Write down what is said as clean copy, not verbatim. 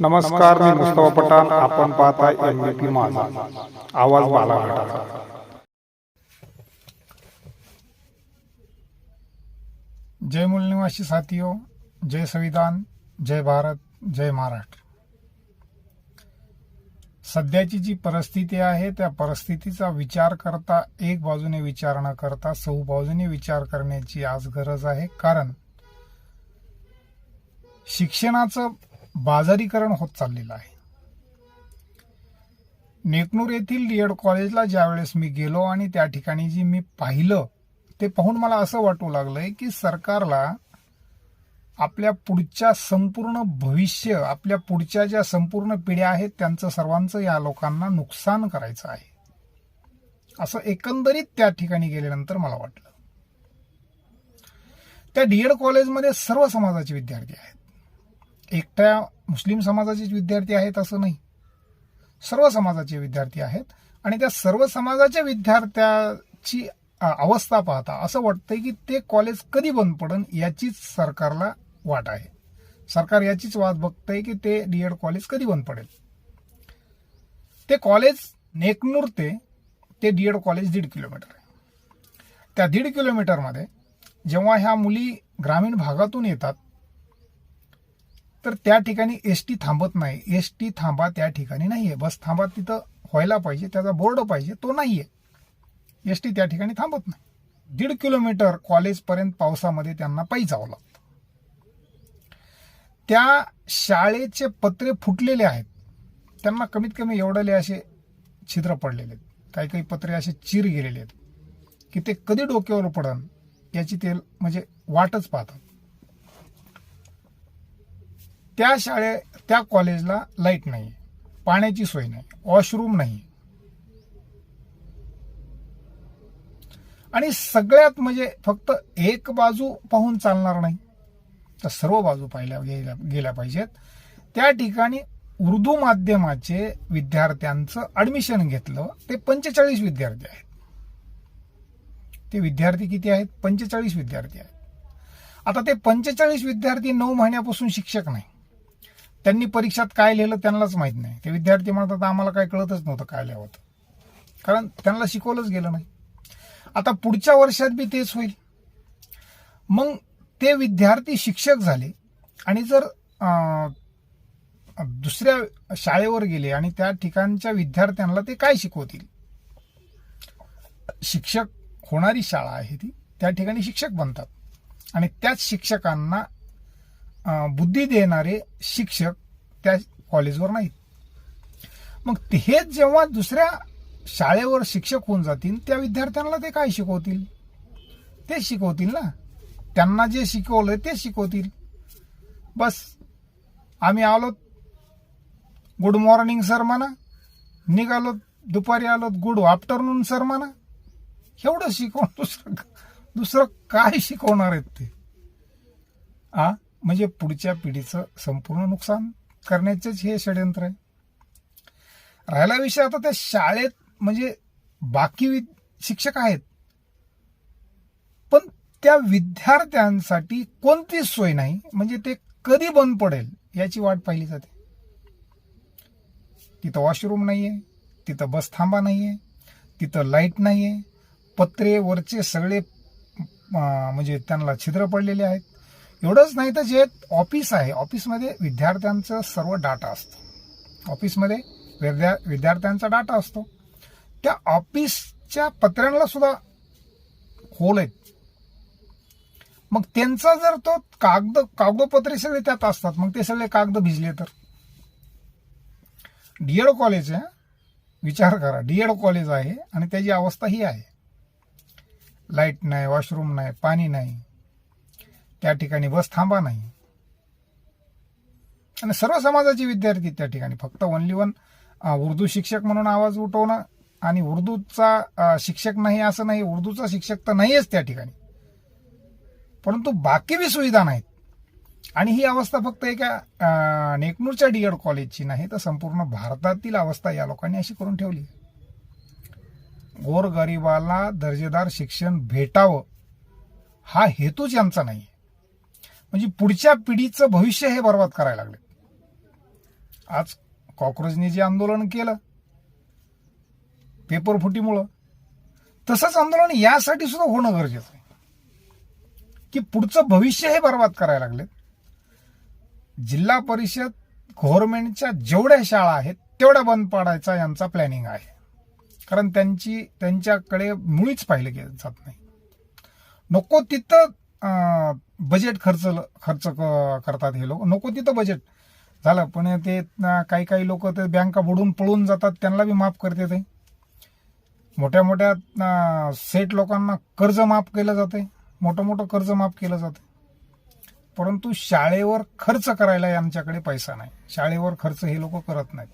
नमस्कार, मी मुस्तफा पठाण. आपण पाहताय MVP माझा आवाज बालाघाटाचा. जय मूल निवासी साथियों, जय संविधान, जय भारत, जय महाराष्ट्र. सध्याची जी परिस्थिती आहे त्या परिस्थितीचा विचार करता एक बाजूने विचार न करता सौ बाजूने विचार करण्याची आज गरज आहे. कारण शिक्षणाचं बाजारीकरण होत चाललेलं आहे. नेकनूर येथील डीएड कॉलेजला ज्यावेळेस मी गेलो आणि त्या ठिकाणी जी मी पाहिलं ते पाहून मला असं वाटू लागलंय की सरकारला आपल्या पुढच्या संपूर्ण भविष्य, आपल्या पुढच्या ज्या संपूर्ण पिढ्या आहेत त्यांचं सर्वांचं या लोकांना नुकसान करायचं आहे, असं एकंदरीत त्या ठिकाणी गेल्यानंतर मला वाटलं. त्या डीएड कॉलेजमध्ये सर्व समाजाचे विद्यार्थी आहेत. एकट्या मुस्लिम समाजाचे विद्यार्थी आहेत असं नाही, सर्व समाजाचे विद्यार्थी आहेत. आणि त्या सर्व समाजाच्या विद्यार्थ्याची अवस्था पाहता असं वाटतंय की ते कॉलेज कधी बंद पडन याचीच सरकारला वाट आहे. सरकार याचीच वाट बघतंय की ते डीएड कॉलेज कधी बंद पडेल. ते कॉलेज नेकनूर ते डीएड कॉलेज 1.5 किलोमीटर आहे. त्या 1.5 किलोमीटरमध्ये जेव्हा ह्या मुली ग्रामीण भागातून येतात तर त्या ठिकाणी एसटी थांबत नाही. एसटी थांबा त्या ठिकाणी नाहीये. बस थांबा तिथं व्हायला पाहिजे, त्याचा बोर्ड पाहिजे, तो नाहीये. एसटी त्या ठिकाणी थांबत नाही. 1.5 किलोमीटर कॉलेजपर्यंत पावसामध्ये त्यांना पायी जावं लागतं. त्या शाळेचे पत्रे फुटलेले आहेत. त्यांना कमीत कमी एवढले असे छिद्र पडलेले आहेत. काही काही पत्रे असे चिर गेलेले आहेत की ते कधी डोक्यावर पडन याची ते म्हणजे वाटच पाहतात. त्या कॉलेजला लाईट नाही, पाण्याची सोय नाही, वॉशरूम नाही. आणि सगळ्यात म्हणजे फक्त एक बाजू पाहून चालणार नाही तर सर्व बाजू पाहिल्या गेल्या पाहिजेत. त्या ठिकाणी उर्दू माध्यमाचे विद्यार्थ्यांचं ऍडमिशन घेतलं ते 45 विद्यार्थी आहेत. ते विद्यार्थी किती आहेत? 45 विद्यार्थी आहेत. आता ते 45 विद्यार्थी 9 महिन्यापासून शिक्षक नाही. त्यांनी परीक्षात काय लिहिलं त्यांनाच माहित नाही. ते विद्यार्थी म्हणतात आम्हाला काय कळतच नव्हतं काय लिहावं, कारण त्यांना शिकवलंच गेलं नाही. आता पुढच्या वर्षात बी तेच होईल. मग ते विद्यार्थी शिक्षक झाले आणि जर दुसऱ्या शाळेवर गेले आणि त्या ठिकाणच्या विद्यार्थ्यांना ते काय शिकवतील? शिक्षक होणारी शाळा आहे ती, त्या ठिकाणी शिक्षक बनतात आणि त्याच शिक्षकांना बुद्धी देणारे शिक्षक त्या कॉलेजवर नाहीत. मग हेच जेव्हा दुसऱ्या शाळेवर शिक्षक होऊन जातील त्या विद्यार्थ्यांना ते काय शिकवतील? तेच शिकवतील ना. त्यांना जे शिकवलंय ते शिकवतील. बस आम्ही आलो, गुड मॉर्निंग सर म्हणा, निघालो, दुपारी आलो, गुड आफ्टरनून सर म्हणा. एवढं शिकवून दुसरं काय शिकवणार आहेत ते? म्हणजे पुढच्या पिढीचं संपूर्ण नुकसान करण्याचेच हे षडयंत्र आहे. राहिला विषय आता त्या शाळेत म्हणजे बाकी शिक्षक आहेत पण त्या विद्यार्थ्यांसाठी कोणतीच सोय नाही. म्हणजे ते कधी बंद पडेल याची वाट पाहिली जाते. तिथं वॉशरूम नाहीये, तिथं बस थांबा नाहीये, तिथं लाईट नाहीये, पत्रे वरचे सगळे म्हणजे त्यांना छिद्र पडलेले आहेत. एवढंच नाही तर जे ऑफिस आहे, ऑफिसमध्ये विद्यार्थ्यांचा सर्व डाटा असतो. ऑफिसमध्ये विद्यार्थ्यांचा डाटा असतो. त्या ऑफिसच्या पत्र्यांना सुद्धा होल आहेत. मग त्यांचा जर तो कागदपत्रे सगळे त्यात असतात, मग ते सगळे कागद भिजले तर डीएड कॉलेज आहे. विचार करा, डीएड कॉलेज आहे आणि त्याची अवस्था ही आहे. लाईट नाही, वॉशरूम नाही, पाणी नाही, त्या ठिकाणी बस थांबा नाही. आणि सर्व समाजाचे विद्यार्थी त्या ठिकाणी फक्त ओनली वन उर्दू शिक्षक म्हणून आवाज उठवणं आणि उर्दूचा शिक्षक नाही असं नाही. उर्दूचा शिक्षक तर नाहीच त्या ठिकाणी, परंतु बाकी बी सुविधा नाहीत. आणि ही अवस्था फक्त एका नेकनूरच्या डीएड कॉलेजची नाही तर संपूर्ण भारतातील अवस्था या लोकांनी अशी करून ठेवली. गोरगरिबाला दर्जेदार शिक्षण भेटावं हा हेतूच यांचा नाही. म्हणजे पुढच्या पिढीचं भविष्य हे बर्बाद करायला लागले. आज कॉक्रोचने जे आंदोलन केलं पेपर फुटीमुळं, तसंच आंदोलन यासाठी सुद्धा होणं गरजेचं आहे की पुढचं भविष्य हे बर्बाद करायला लागलेत. जिल्हा परिषद गव्हर्नमेंटच्या जेवढ्या शाळा आहेत तेवढ्या बंद पाडायचा यांचा प्लॅनिंग आहे. कारण त्यांच्याकडे मुळीच पाहिलं गेलं जात नाही. नको तिथं बजेट खर्च करतात हे लोक. नको तिथं बजेट झालं पण ते काही लोक ते बँका बुडून पळून जातात, त्यांना बी माफ करते. ते मोठ्या मोठ्या सेठ लोकांना कर्ज माफ केलं जाते, मोठं कर्ज माफ केलं जाते. परंतु शाळेवर खर्च करायला आमच्याकडे पैसा नाही. शाळेवर खर्च हे लोक करत नाहीत.